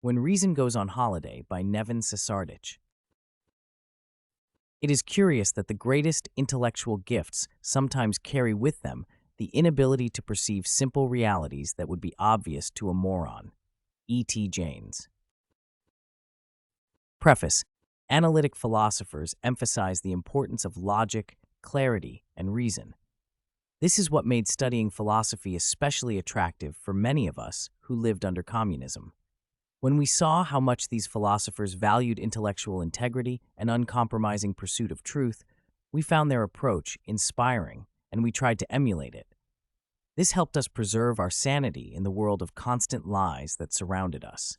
When Reason Goes on Holiday by Neven Sesardić. It is curious that the greatest intellectual gifts sometimes carry with them the inability to perceive simple realities that would be obvious to a moron. E.T. Janes. Preface. Analytic philosophers emphasize the importance of logic, clarity, and reason. This is what made studying philosophy especially attractive for many of us who lived under communism. When we saw how much these philosophers valued intellectual integrity and uncompromising pursuit of truth, we found their approach inspiring, and we tried to emulate it. This helped us preserve our sanity in the world of constant lies that surrounded us.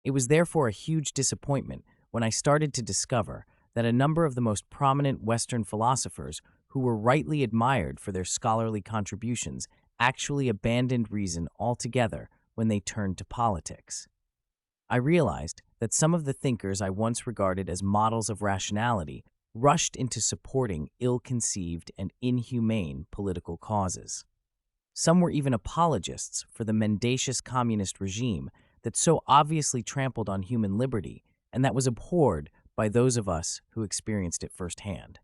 It was therefore a huge disappointment when I started to discover that a number of the most prominent Western philosophers who were rightly admired for their scholarly contributions actually abandoned reason altogether when they turned to politics. I realized that some of the thinkers I once regarded as models of rationality rushed into supporting ill-conceived and inhumane political causes. Some were even apologists for the mendacious communist regime that so obviously trampled on human liberty and that was abhorred by those of us who experienced it firsthand.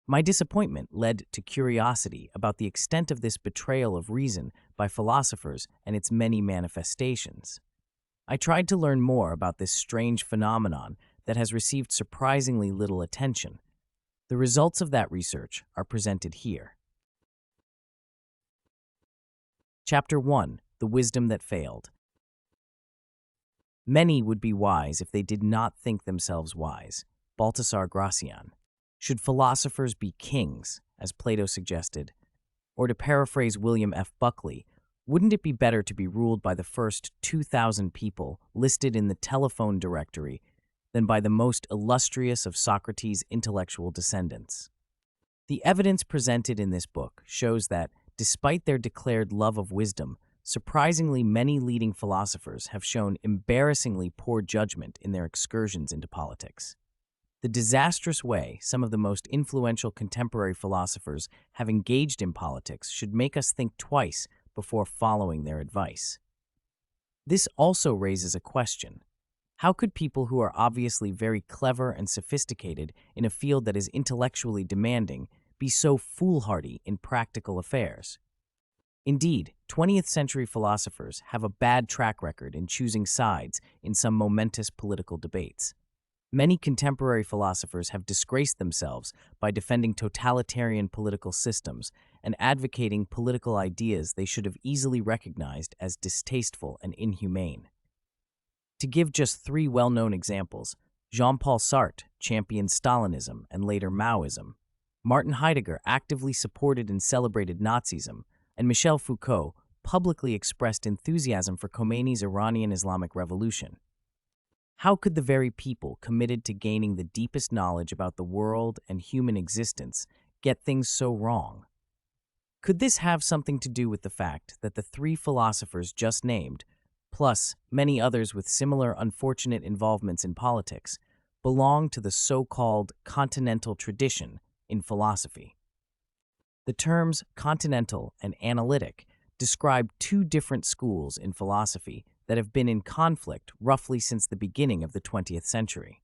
My disappointment led to curiosity about the extent of this betrayal of reason by philosophers and its many manifestations. I tried to learn more about this strange phenomenon that has received surprisingly little attention. The results of that research are presented here. Chapter 1. The Wisdom That Failed. Many would be wise if they did not think themselves wise. Baltasar Gracian. Should philosophers be kings, as Plato suggested? Or to paraphrase William F. Buckley, wouldn't it be better to be ruled by the first 2,000 people listed in the telephone directory than by the most illustrious of Socrates' intellectual descendants? The evidence presented in this book shows that, despite their declared love of wisdom, surprisingly many leading philosophers have shown embarrassingly poor judgment in their excursions into politics. The disastrous way some of the most influential contemporary philosophers have engaged in politics should make us think twice before following their advice. This also raises a question. How could people who are obviously very clever and sophisticated in a field that is intellectually demanding be so foolhardy in practical affairs? Indeed, 20th century philosophers have a bad track record in choosing sides in some momentous political debates. Many contemporary philosophers have disgraced themselves by defending totalitarian political systems and advocating political ideas they should have easily recognized as distasteful and inhumane. To give just three well-known examples, Jean-Paul Sartre championed Stalinism and later Maoism. Martin Heidegger actively supported and celebrated Nazism, and Michel Foucault publicly expressed enthusiasm for Khomeini's Iranian Islamic Revolution. How could the very people committed to gaining the deepest knowledge about the world and human existence get things so wrong? Could this have something to do with the fact that the three philosophers just named, plus many others with similar unfortunate involvements in politics, belong to the so-called continental tradition in philosophy? The terms continental and analytic describe two different schools in philosophy that have been in conflict roughly since the beginning of the 20th century.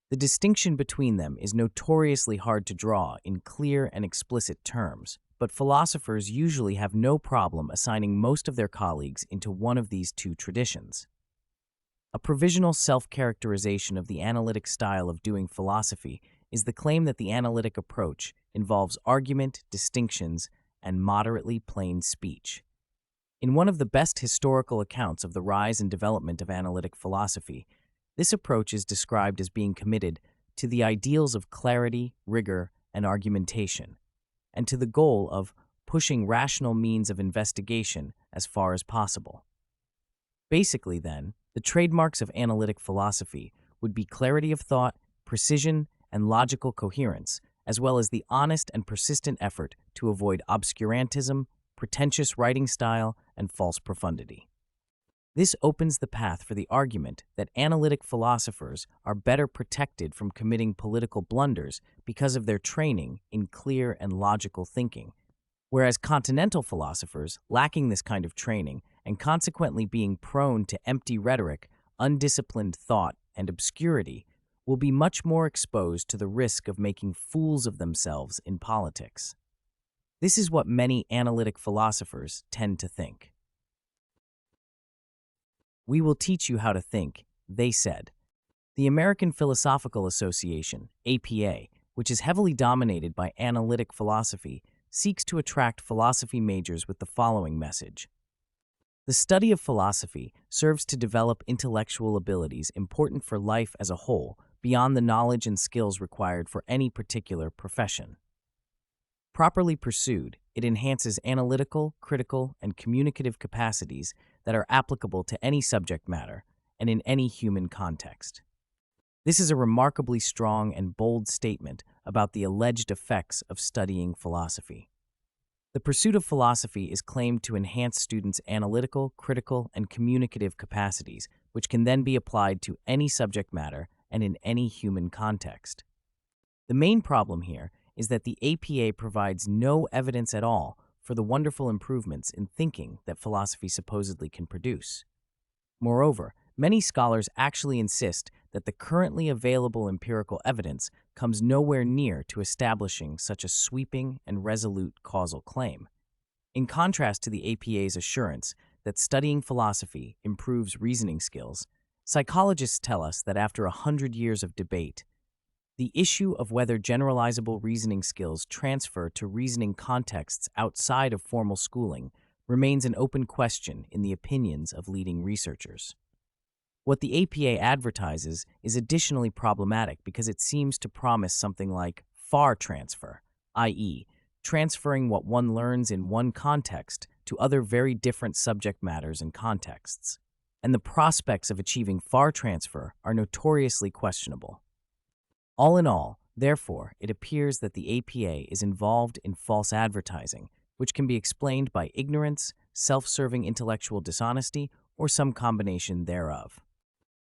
The distinction between them is notoriously hard to draw in clear and explicit terms, but philosophers usually have no problem assigning most of their colleagues into one of these two traditions. A provisional self-characterization of the analytic style of doing philosophy is the claim that the analytic approach involves argument, distinctions, and moderately plain speech. In one of the best historical accounts of the rise and development of analytic philosophy, this approach is described as being committed to the ideals of clarity, rigor, and argumentation, and to the goal of pushing rational means of investigation as far as possible. Basically, then, the trademarks of analytic philosophy would be clarity of thought, precision, and logical coherence, as well as the honest and persistent effort to avoid obscurantism, pretentious writing style, and false profundity. This opens the path for the argument that analytic philosophers are better protected from committing political blunders because of their training in clear and logical thinking, whereas continental philosophers, lacking this kind of training and consequently being prone to empty rhetoric, undisciplined thought, and obscurity, will be much more exposed to the risk of making fools of themselves in politics. This is what many analytic philosophers tend to think. "We will teach you how to think," they said. The American Philosophical Association, APA, which is heavily dominated by analytic philosophy, seeks to attract philosophy majors with the following message. The study of philosophy serves to develop intellectual abilities important for life as a whole, beyond the knowledge and skills required for any particular profession. Properly pursued, it enhances analytical, critical, and communicative capacities that are applicable to any subject matter and in any human context. This is a remarkably strong and bold statement about the alleged effects of studying philosophy. The pursuit of philosophy is claimed to enhance students' analytical, critical, and communicative capacities, which can then be applied to any subject matter and in any human context. The main problem here is that the APA provides no evidence at all for the wonderful improvements in thinking that philosophy supposedly can produce. Moreover, many scholars actually insist that the currently available empirical evidence comes nowhere near to establishing such a sweeping and resolute causal claim. In contrast to the APA's assurance that studying philosophy improves reasoning skills, psychologists tell us that after 100 years of debate, the issue of whether generalizable reasoning skills transfer to reasoning contexts outside of formal schooling remains an open question in the opinions of leading researchers. What the APA advertises is additionally problematic because it seems to promise something like far transfer, i.e., transferring what one learns in one context to other very different subject matters and contexts. And the prospects of achieving far transfer are notoriously questionable. All in all, therefore, it appears that the APA is involved in false advertising, which can be explained by ignorance, self-serving intellectual dishonesty, or some combination thereof.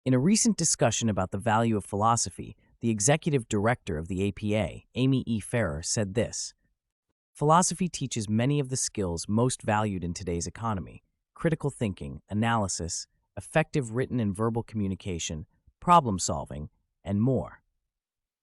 In a recent discussion about the value of philosophy, the executive director of the APA, Amy E. Farrer, said this: "Philosophy teaches many of the skills most valued in today's economy: critical thinking, analysis, effective written and verbal communication, problem solving, and more.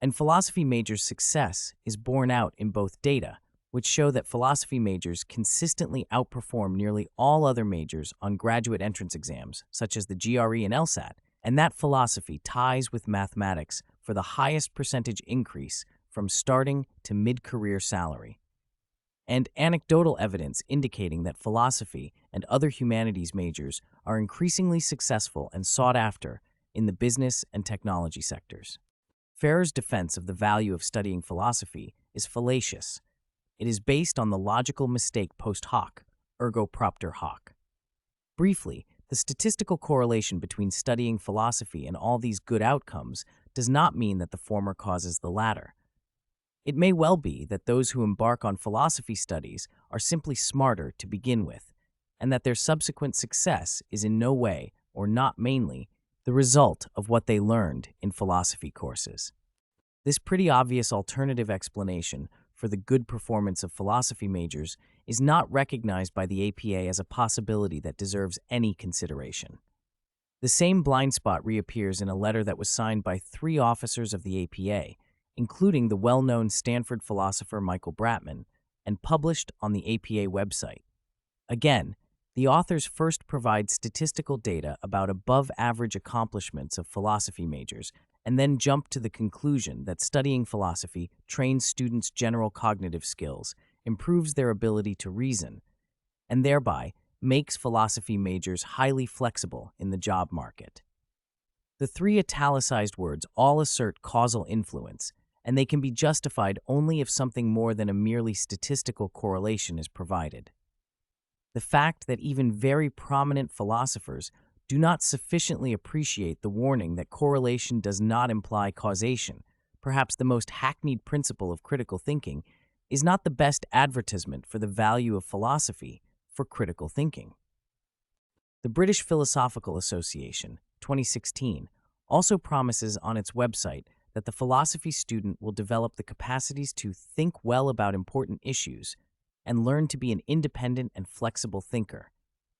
And philosophy majors' success is borne out in both data, which show that philosophy majors consistently outperform nearly all other majors on graduate entrance exams, such as the GRE and LSAT, and that philosophy ties with mathematics for the highest percentage increase from starting to mid-career salary. And anecdotal evidence indicating that philosophy and other humanities majors are increasingly successful and sought after in the business and technology sectors." Farrer's defense of the value of studying philosophy is fallacious. It is based on the logical mistake post hoc, ergo propter hoc. Briefly, the statistical correlation between studying philosophy and all these good outcomes does not mean that the former causes the latter. It may well be that those who embark on philosophy studies are simply smarter to begin with, and that their subsequent success is in no way, or not mainly, the result of what they learned in philosophy courses. This pretty obvious alternative explanation for the good performance of philosophy majors is not recognized by the APA as a possibility that deserves any consideration. The same blind spot reappears in a letter that was signed by 3 officers of the APA, including the well-known Stanford philosopher Michael Bratman, and published on the APA website. Again, the authors first provide statistical data about above-average accomplishments of philosophy majors, and then jump to the conclusion that studying philosophy trains students' general cognitive skills, improves their ability to reason, and thereby makes philosophy majors highly flexible in the job market. The 3 italicized words all assert causal influence, and they can be justified only if something more than a merely statistical correlation is provided. The fact that even very prominent philosophers do not sufficiently appreciate the warning that correlation does not imply causation, perhaps the most hackneyed principle of critical thinking, is not the best advertisement for the value of philosophy for critical thinking. The British Philosophical Association, 2016, also promises on its website that the philosophy student will develop the capacities to think well about important issues and learn to be an independent and flexible thinker,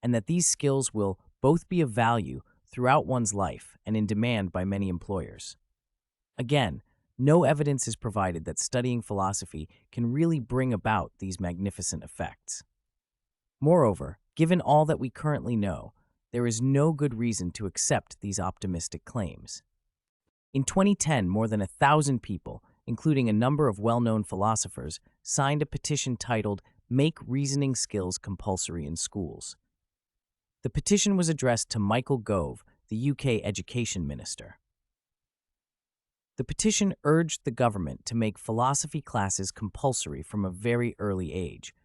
and that these skills will both be of value throughout one's life and in demand by many employers. Again, no evidence is provided that studying philosophy can really bring about these magnificent effects. Moreover, given all that we currently know, there is no good reason to accept these optimistic claims. In 2010, more than 1,000 people, including a number of well-known philosophers, signed a petition titled "Make Reasoning Skills Compulsory in Schools." The petition was addressed to Michael Gove, the UK Education Minister. The petition urged the government to make philosophy classes compulsory from a very early age,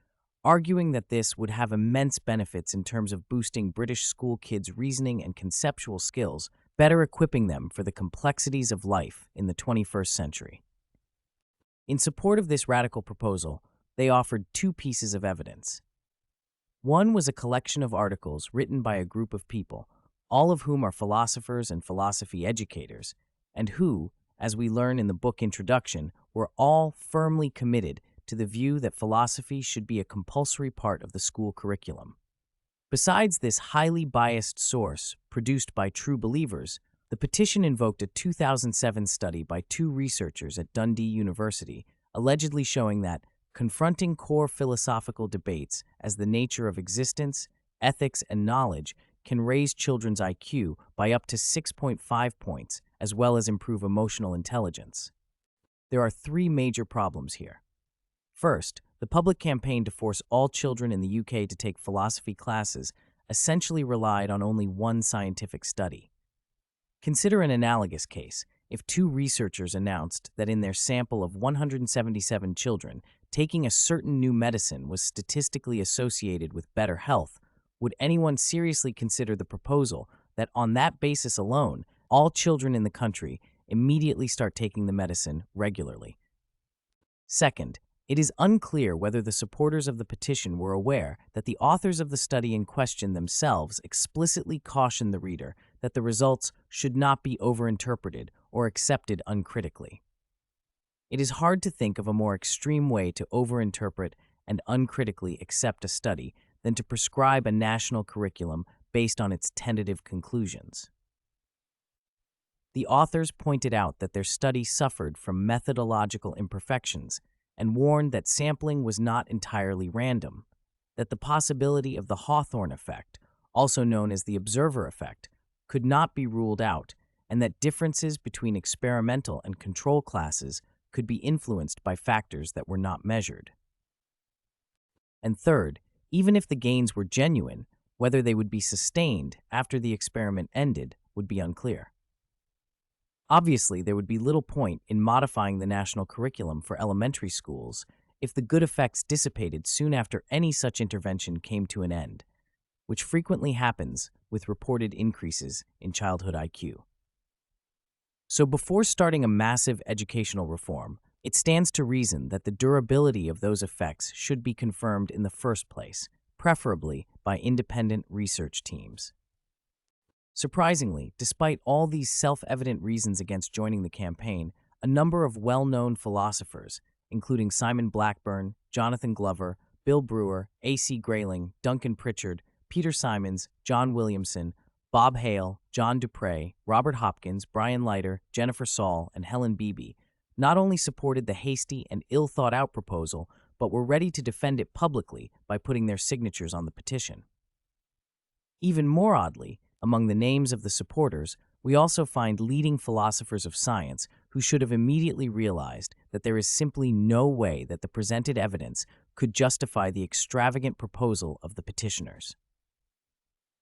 arguing that this would have immense benefits in terms of boosting British school kids' reasoning and conceptual skills, better equipping them for the complexities of life in the 21st century. In support of this radical proposal, they offered two pieces of evidence. One was a collection of articles written by a group of people, all of whom are philosophers and philosophy educators, and who, as we learn in the book introduction, were all firmly committed to the view that philosophy should be a compulsory part of the school curriculum. Besides this highly biased source produced by true believers, the petition invoked a 2007 study by two researchers at Dundee University, allegedly showing that confronting core philosophical debates as the nature of existence, ethics, and knowledge can raise children's IQ by up to 6.5 points, as well as improve emotional intelligence. There are three major problems here. First, the public campaign to force all children in the UK to take philosophy classes essentially relied on only one scientific study. Consider an analogous case if two researchers announced that in their sample of 177 children, taking a certain new medicine was statistically associated with better health. Would anyone seriously consider the proposal that on that basis alone, all children in the country immediately start taking the medicine regularly? Second, it is unclear whether the supporters of the petition were aware that the authors of the study in question themselves explicitly cautioned the reader that the results should not be overinterpreted or accepted uncritically. It is hard to think of a more extreme way to overinterpret and uncritically accept a study than to prescribe a national curriculum based on its tentative conclusions. The authors pointed out that their study suffered from methodological imperfections and warned that sampling was not entirely random, that the possibility of the Hawthorne effect, also known as the observer effect, could not be ruled out, and that differences between experimental and control classes could be influenced by factors that were not measured. And third, even if the gains were genuine, whether they would be sustained after the experiment ended would be unclear. Obviously, there would be little point in modifying the national curriculum for elementary schools if the good effects dissipated soon after any such intervention came to an end, which frequently happens with reported increases in childhood IQ. So before starting a massive educational reform, it stands to reason that the durability of those effects should be confirmed in the first place, preferably by independent research teams. Surprisingly, despite all these self-evident reasons against joining the campaign, a number of well-known philosophers, including Simon Blackburn, Jonathan Glover, Bill Brewer, A.C. Grayling, Duncan Pritchard, Peter Simons, John Williamson, Bob Hale, John Dupre, Robert Hopkins, Brian Leiter, Jennifer Saul, and Helen Beebe, not only supported the hasty and ill-thought-out proposal, but were ready to defend it publicly by putting their signatures on the petition. Even more oddly, among the names of the supporters, we also find leading philosophers of science who should have immediately realized that there is simply no way that the presented evidence could justify the extravagant proposal of the petitioners.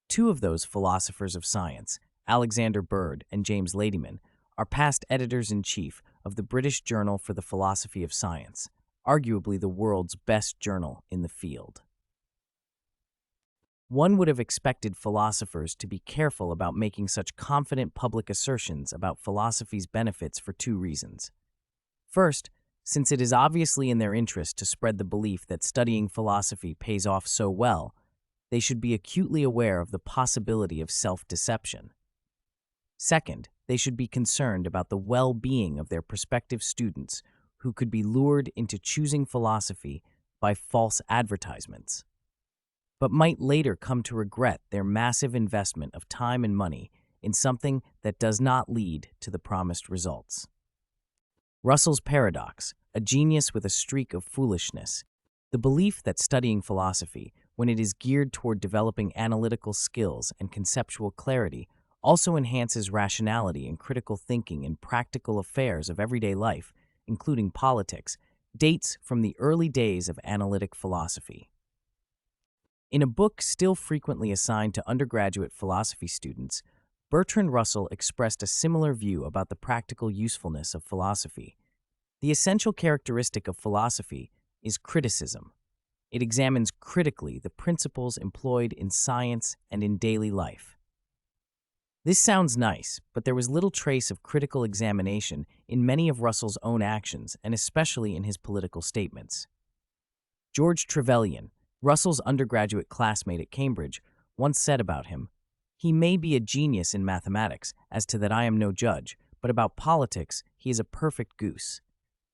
Two of those philosophers of science, Alexander Bird and James Ladyman, are past editors-in-chief of the British Journal for the Philosophy of Science, arguably the world's best journal in the field. One would have expected philosophers to be careful about making such confident public assertions about philosophy's benefits for two reasons. First, since it is obviously in their interest to spread the belief that studying philosophy pays off so well, they should be acutely aware of the possibility of self-deception. Second, they should be concerned about the well-being of their prospective students who could be lured into choosing philosophy by false advertisements. but might later come to regret their massive investment of time and money in something that does not lead to the promised results. Russell's paradox, a genius with a streak of foolishness. The belief that studying philosophy, when it is geared toward developing analytical skills and conceptual clarity, also enhances rationality and critical thinking in practical affairs of everyday life, including politics, dates from the early days of analytic philosophy. In a book still frequently assigned to undergraduate philosophy students, Bertrand Russell expressed a similar view about the practical usefulness of philosophy. The essential characteristic of philosophy is criticism. It examines critically the principles employed in science and in daily life. This sounds nice, but there was little trace of critical examination in many of Russell's own actions, and especially in his political statements. George Trevelyan, Russell's undergraduate classmate at Cambridge, once said about him, "He may be a genius in mathematics, as to that I am no judge, but about politics he is a perfect goose."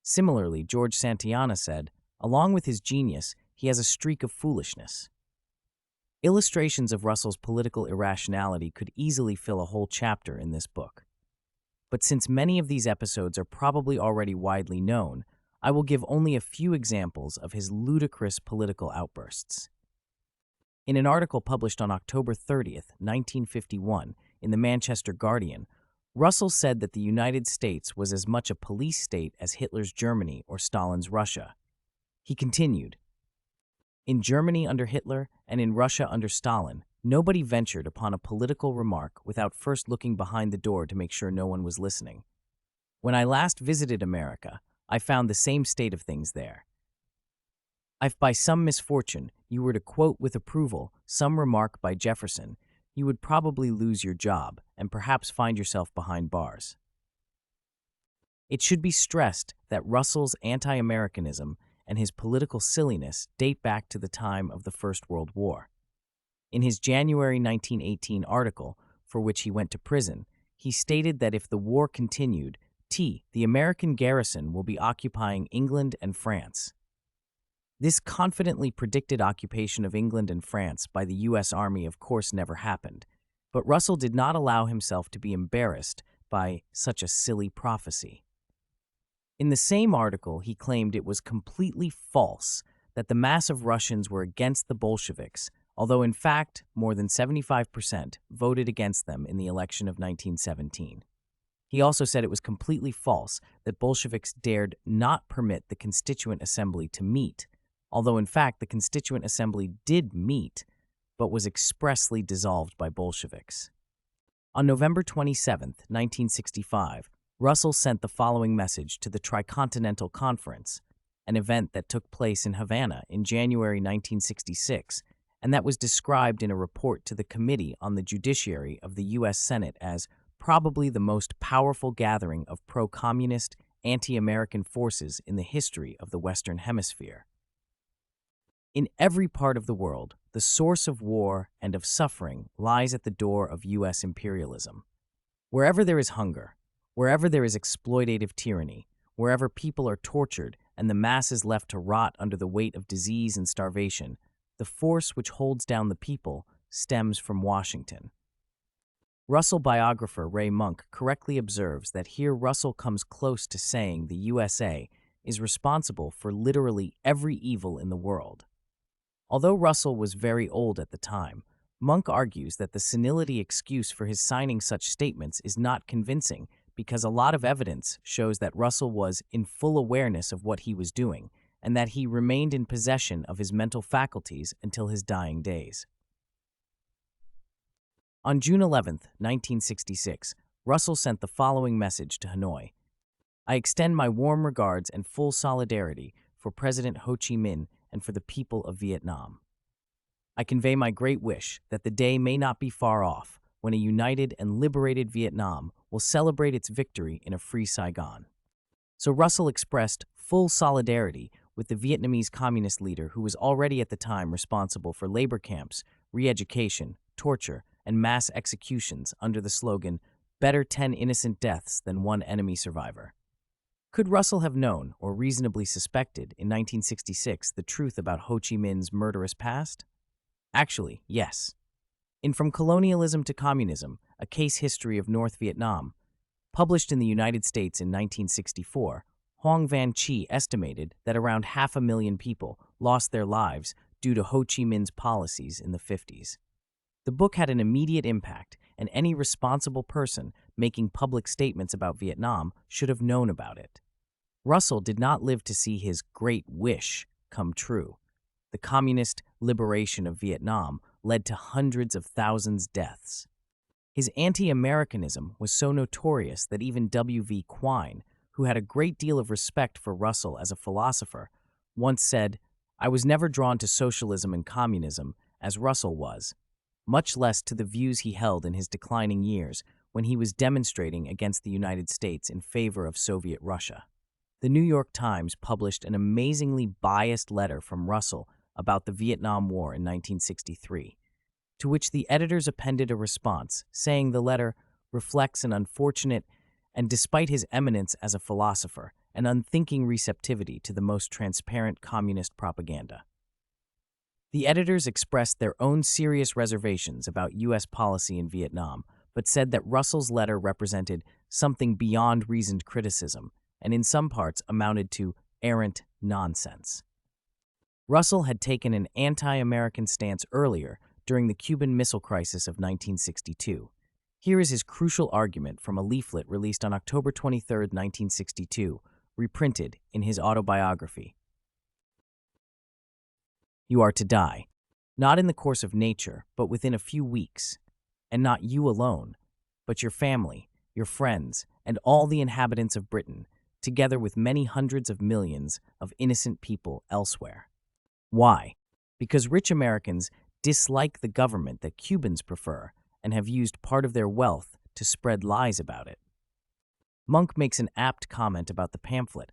Similarly, George Santayana said, "Along with his genius, he has a streak of foolishness." Illustrations of Russell's political irrationality could easily fill a whole chapter in this book. But since many of these episodes are probably already widely known, I will give only a few examples of his ludicrous political outbursts. In an article published on October 30th, 1951, in the Manchester Guardian, Russell said that the United States was as much a police state as Hitler's Germany or Stalin's Russia. He continued, "In Germany under Hitler and in Russia under Stalin, nobody ventured upon a political remark without first looking behind the door to make sure no one was listening. When I last visited America, I found the same state of things there. If by some misfortune you were to quote with approval some remark by Jefferson, you would probably lose your job and perhaps find yourself behind bars." It should be stressed that Russell's anti-Americanism and his political silliness date back to the time of the First World War. In his January 1918 article, for which he went to prison, he stated that if the war continued, the American garrison will be occupying England and France. This confidently predicted occupation of England and France by the U.S. Army of course never happened, but Russell did not allow himself to be embarrassed by such a silly prophecy. In the same article, he claimed it was completely false that the mass of Russians were against the Bolsheviks, although in fact more than 75% voted against them in the election of 1917. He also said it was completely false that Bolsheviks dared not permit the Constituent Assembly to meet, although in fact the Constituent Assembly did meet, but was expressly dissolved by Bolsheviks. On November 27, 1965, Russell sent the following message to the Tricontinental Conference, an event that took place in Havana in January 1966, and that was described in a report to the Committee on the Judiciary of the U.S. Senate as probably the most powerful gathering of pro-communist, anti-American forces in the history of the Western Hemisphere. In every part of the world, the source of war and of suffering lies at the door of U.S. imperialism. Wherever there is hunger, wherever there is exploitative tyranny, wherever people are tortured and the masses left to rot under the weight of disease and starvation, the force which holds down the people stems from Washington. Russell biographer Ray Monk correctly observes that here Russell comes close to saying the USA is responsible for literally every evil in the world. Although Russell was very old at the time, Monk argues that the senility excuse for his signing such statements is not convincing because a lot of evidence shows that Russell was in full awareness of what he was doing and that he remained in possession of his mental faculties until his dying days. On June 11, 1966, Russell sent the following message to Hanoi. "I extend my warm regards and full solidarity for President Ho Chi Minh and for the people of Vietnam. I convey my great wish that the day may not be far off when a united and liberated Vietnam will celebrate its victory in a free Saigon." So Russell expressed full solidarity with the Vietnamese communist leader who was already at the time responsible for labor camps, re-education, torture, and mass executions under the slogan, "Better 10 innocent deaths than one enemy survivor." Could Russell have known, or reasonably suspected, in 1966 the truth about Ho Chi Minh's murderous past? Actually, yes. In From Colonialism to Communism, A Case History of North Vietnam, published in the United States in 1964, Hoang Van Chi estimated that around 500,000 people lost their lives due to Ho Chi Minh's policies in the 50s. The book had an immediate impact, and any responsible person making public statements about Vietnam should have known about it. Russell did not live to see his great wish come true. The communist liberation of Vietnam led to hundreds of thousands of deaths. His anti-Americanism was so notorious that even W.V. Quine, who had a great deal of respect for Russell as a philosopher, once said, "I was never drawn to socialism and communism as Russell was, much less to the views he held in his declining years when he was demonstrating against the United States in favor of Soviet Russia." The New York Times published an amazingly biased letter from Russell about the Vietnam War in 1963, to which the editors appended a response, saying the letter reflects an unfortunate and, despite his eminence as a philosopher, an unthinking receptivity to the most transparent communist propaganda. The editors expressed their own serious reservations about U.S. policy in Vietnam, but said that Russell's letter represented something beyond reasoned criticism, and in some parts amounted to errant nonsense. Russell had taken an anti-American stance earlier during the Cuban Missile Crisis of 1962. Here is his crucial argument from a leaflet released on October 23, 1962, reprinted in his autobiography. "You are to die, not in the course of nature, but within a few weeks, and not you alone, but your family, your friends, and all the inhabitants of Britain, together with many hundreds of millions of innocent people elsewhere." Why? Because rich Americans dislike the government that Cubans prefer and have used part of their wealth to spread lies about it. Monk makes an apt comment about the pamphlet.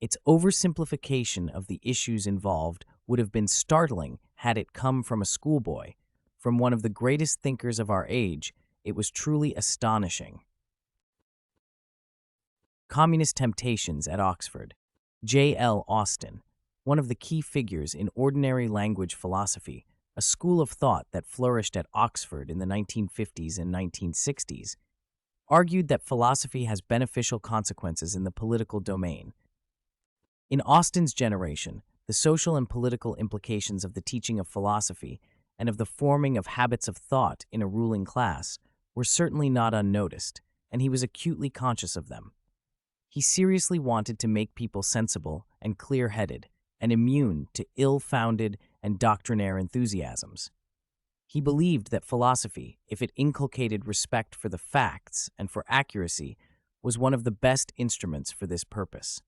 Its oversimplification of the issues involved would have been startling had it come from a schoolboy. From one of the greatest thinkers of our age, it was truly astonishing. Communist Temptations at Oxford. J.L. Austin, one of the key figures in ordinary language philosophy, a school of thought that flourished at Oxford in the 1950s and 1960s, argued that philosophy has beneficial consequences in the political domain. In Austin's generation, the social and political implications of the teaching of philosophy and of the forming of habits of thought in a ruling class were certainly not unnoticed, and he was acutely conscious of them. He seriously wanted to make people sensible and clear-headed and immune to ill-founded and doctrinaire enthusiasms. He believed that philosophy, if it inculcated respect for the facts and for accuracy, was one of the best instruments for this purpose.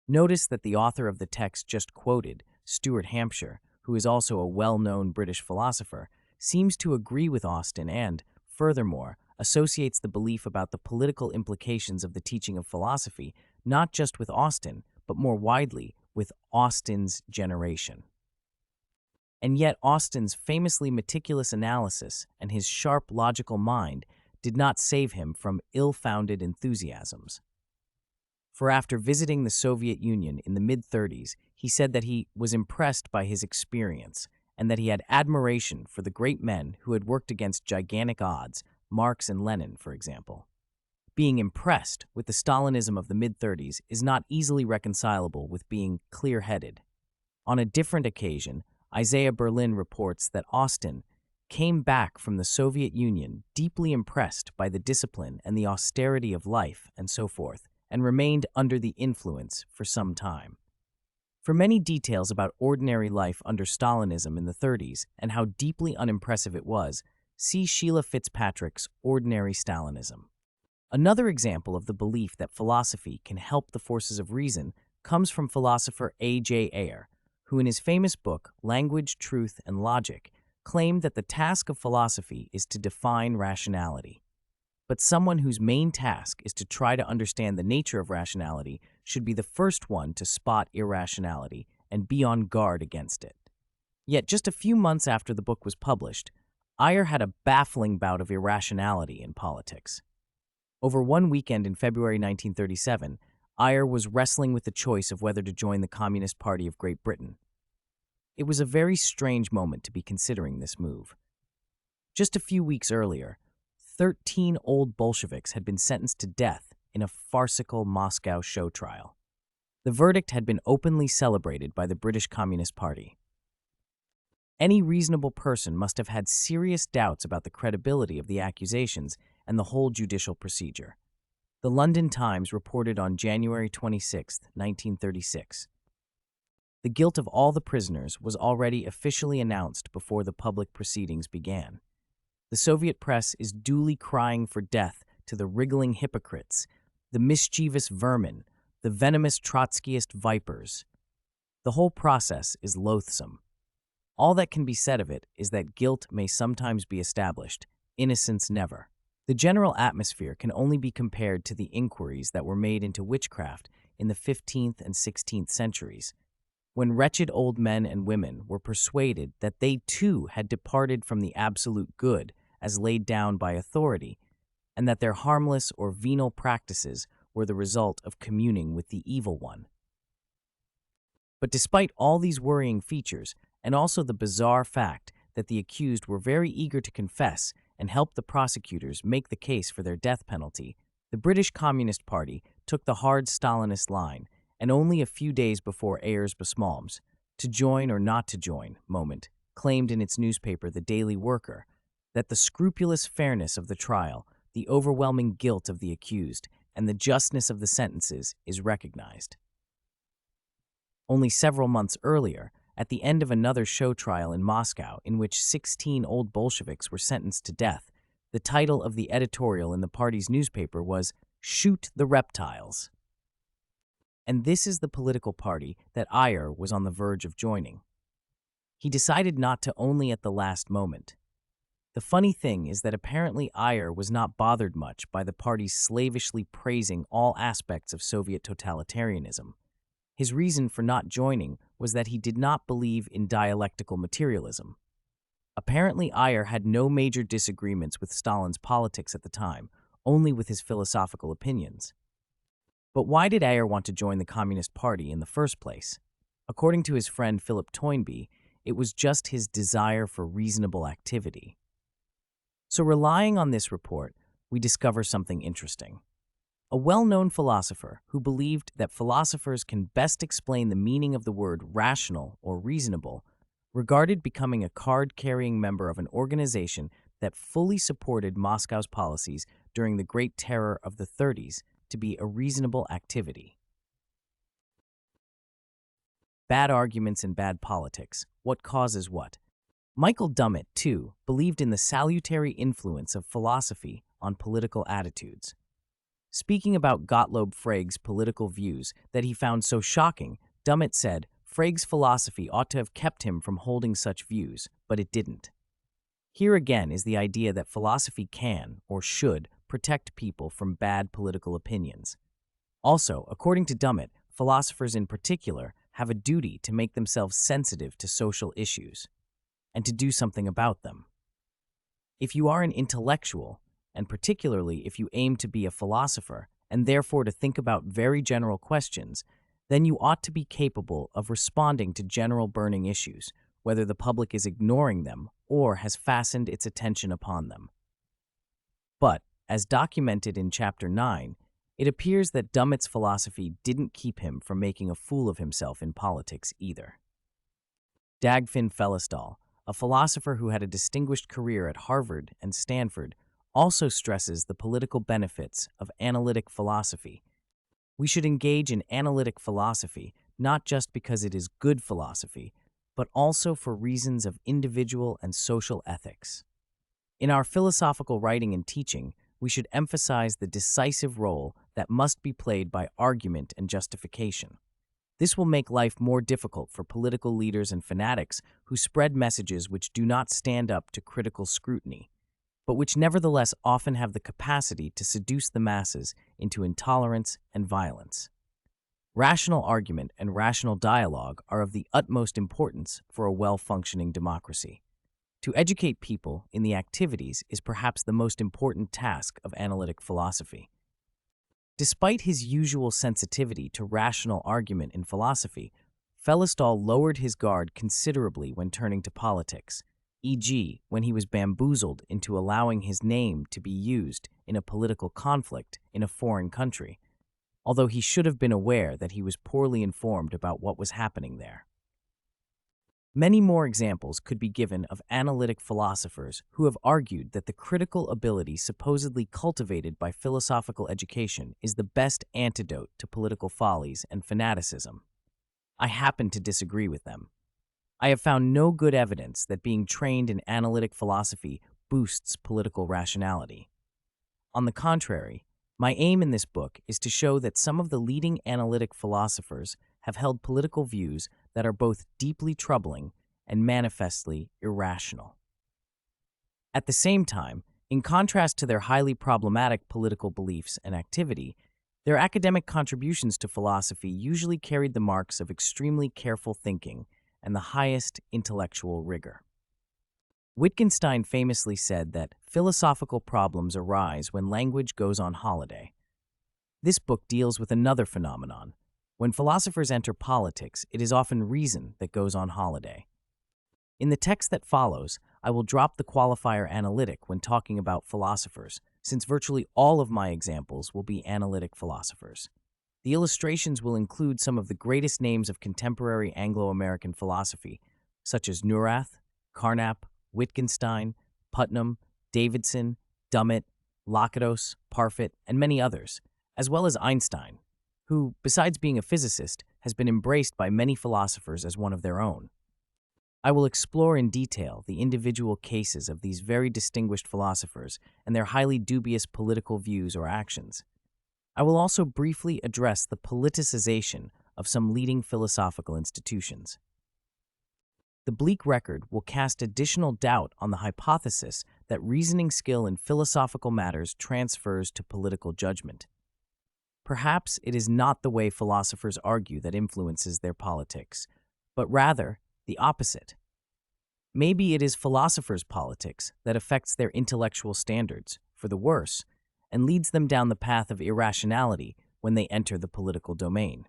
Notice that the author of the text just quoted, Stuart Hampshire, who is also a well-known British philosopher, seems to agree with Austin and, furthermore, associates the belief about the political implications of the teaching of philosophy not just with Austin, but more widely with Austin's generation. And yet Austin's famously meticulous analysis and his sharp logical mind did not save him from ill-founded enthusiasms. For after visiting the Soviet Union in the mid-30s, he said that he was impressed by his experience and that he had admiration for the great men who had worked against gigantic odds, Marx and Lenin, for example. Being impressed with the Stalinism of the mid-30s is not easily reconcilable with being clear-headed. On a different occasion, Isaiah Berlin reports that Austin came back from the Soviet Union deeply impressed by the discipline and the austerity of life and so forth, and remained under the influence for some time. For many details about ordinary life under Stalinism in the 30s and how deeply unimpressive it was, see Sheila Fitzpatrick's Ordinary Stalinism. Another example of the belief that philosophy can help the forces of reason comes from philosopher A.J. Ayer, who in his famous book, Language, Truth, and Logic, claimed that the task of philosophy is to define rationality. But someone whose main task is to try to understand the nature of rationality should be the first one to spot irrationality and be on guard against it. Yet just a few months after the book was published, Ayer had a baffling bout of irrationality in politics. Over one weekend in February 1937, Ayer was wrestling with the choice of whether to join the Communist Party of Great Britain. It was a very strange moment to be considering this move. Just a few weeks earlier, 13 old Bolsheviks had been sentenced to death in a farcical Moscow show trial. The verdict had been openly celebrated by the British Communist Party. Any reasonable person must have had serious doubts about the credibility of the accusations and the whole judicial procedure. The London Times reported on January 26, 1936. The guilt of all the prisoners was already officially announced before the public proceedings began. The Soviet press is duly crying for death to the wriggling hypocrites, the mischievous vermin, the venomous Trotskyist vipers. The whole process is loathsome. All that can be said of it is that guilt may sometimes be established, innocence never. The general atmosphere can only be compared to the inquiries that were made into witchcraft in the 15th and 16th centuries, when wretched old men and women were persuaded that they too had departed from the absolute good as laid down by authority, and that their harmless or venal practices were the result of communing with the evil one. But despite all these worrying features, and also the bizarre fact that the accused were very eager to confess and help the prosecutors make the case for their death penalty, the British Communist Party took the hard Stalinist line, and only a few days before Ayers Basmalm's to join or not to join moment claimed in its newspaper The Daily Worker that the scrupulous fairness of the trial, the overwhelming guilt of the accused, and the justness of the sentences is recognized. Only several months earlier, at the end of another show trial in Moscow in which 16 old Bolsheviks were sentenced to death, the title of the editorial in the party's newspaper was "Shoot the Reptiles." And this is the political party that Ayer was on the verge of joining. He decided not to only at the last moment. The funny thing is that apparently Ayer was not bothered much by the party's slavishly praising all aspects of Soviet totalitarianism. His reason for not joining was that he did not believe in dialectical materialism. Apparently, Ayer had no major disagreements with Stalin's politics at the time, only with his philosophical opinions. But why did Ayer want to join the Communist Party in the first place? According to his friend Philip Toynbee, it was just his desire for reasonable activity. So relying on this report, we discover something interesting. A well-known philosopher who believed that philosophers can best explain the meaning of the word rational or reasonable regarded becoming a card-carrying member of an organization that fully supported Moscow's policies during the Great Terror of the 30s to be a reasonable activity. Bad arguments and bad politics. What causes what? Michael Dummett, too, believed in the salutary influence of philosophy on political attitudes. Speaking about Gottlob Frege's political views that he found so shocking, Dummett said, Frege's philosophy ought to have kept him from holding such views, but it didn't. Here again is the idea that philosophy can, or should, protect people from bad political opinions. Also, according to Dummett, philosophers in particular have a duty to make themselves sensitive to social issues, and to do something about them. If you are an intellectual, and particularly if you aim to be a philosopher, and therefore to think about very general questions, then you ought to be capable of responding to general burning issues, whether the public is ignoring them or has fastened its attention upon them. But, as documented in Chapter 9, it appears that Dummett's philosophy didn't keep him from making a fool of himself in politics either. Dagfinn Fellesdal, a philosopher who had a distinguished career at Harvard and Stanford, also stresses the political benefits of analytic philosophy. We should engage in analytic philosophy not just because it is good philosophy, but also for reasons of individual and social ethics. In our philosophical writing and teaching, we should emphasize the decisive role that must be played by argument and justification. This will make life more difficult for political leaders and fanatics who spread messages which do not stand up to critical scrutiny, but which nevertheless often have the capacity to seduce the masses into intolerance and violence. Rational argument and rational dialogue are of the utmost importance for a well-functioning democracy. To educate people in the activities is perhaps the most important task of analytic philosophy. Despite his usual sensitivity to rational argument in philosophy, Felistol lowered his guard considerably when turning to politics, e.g., when he was bamboozled into allowing his name to be used in a political conflict in a foreign country, although he should have been aware that he was poorly informed about what was happening there. Many more examples could be given of analytic philosophers who have argued that the critical ability supposedly cultivated by philosophical education is the best antidote to political follies and fanaticism. I happen to disagree with them. I have found no good evidence that being trained in analytic philosophy boosts political rationality. On the contrary, my aim in this book is to show that some of the leading analytic philosophers have held political views that are both deeply troubling and manifestly irrational. At the same time, in contrast to their highly problematic political beliefs and activity, their academic contributions to philosophy usually carried the marks of extremely careful thinking and the highest intellectual rigor. Wittgenstein famously said that philosophical problems arise when language goes on holiday. This book deals with another phenomenon. When philosophers enter politics, it is often reason that goes on holiday. In the text that follows, I will drop the qualifier analytic when talking about philosophers, since virtually all of my examples will be analytic philosophers. The illustrations will include some of the greatest names of contemporary Anglo-American philosophy, such as Neurath, Carnap, Wittgenstein, Putnam, Davidson, Dummett, Lakatos, Parfit, and many others, as well as Einstein, who, besides being a physicist, has been embraced by many philosophers as one of their own. I will explore in detail the individual cases of these very distinguished philosophers and their highly dubious political views or actions. I will also briefly address the politicization of some leading philosophical institutions. The bleak record will cast additional doubt on the hypothesis that reasoning skill in philosophical matters transfers to political judgment. Perhaps it is not the way philosophers argue that influences their politics, but rather the opposite. Maybe it is philosophers' politics that affects their intellectual standards, for the worse, and leads them down the path of irrationality when they enter the political domain.